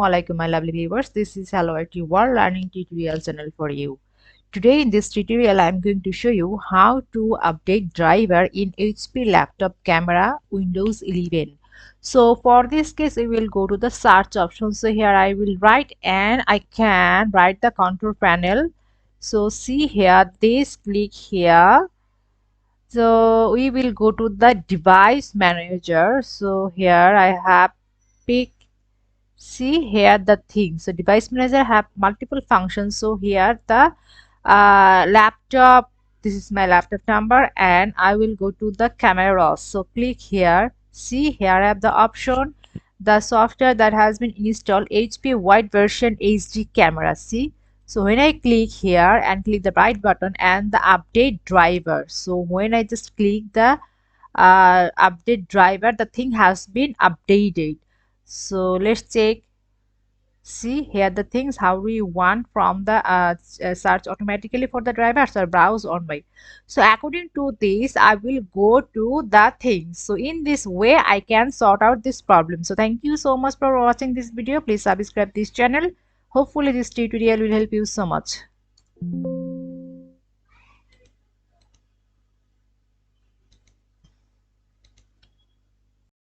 Assalamualaikum my lovely viewers. This is Hello IT World Learning Tutorial channel for you. Today in this tutorial I am going to show you how to update driver in HP laptop camera Windows 11. So for this case we will go to the search option. So here I will write and I can write the control panel. So see here, this click here. So we will go to the device manager. So here I have pick. See here the thing. So device manager have multiple functions. So here the laptop, this is my laptop number, and I will go to the camera. So click here. See here I have the option, the software that has been installed, HP wide version HD camera. See, so when I click here and click the right button and the update driver, so when I just click the update driver, the thing has been updated. So let's check. See here the things how do you want from the search automatically for the drivers or browse on my. So according to this I will go to the things. So in this way I can sort out this problem. So thank you so much for watching this video. Please subscribe this channel. Hopefully this tutorial will help you so much.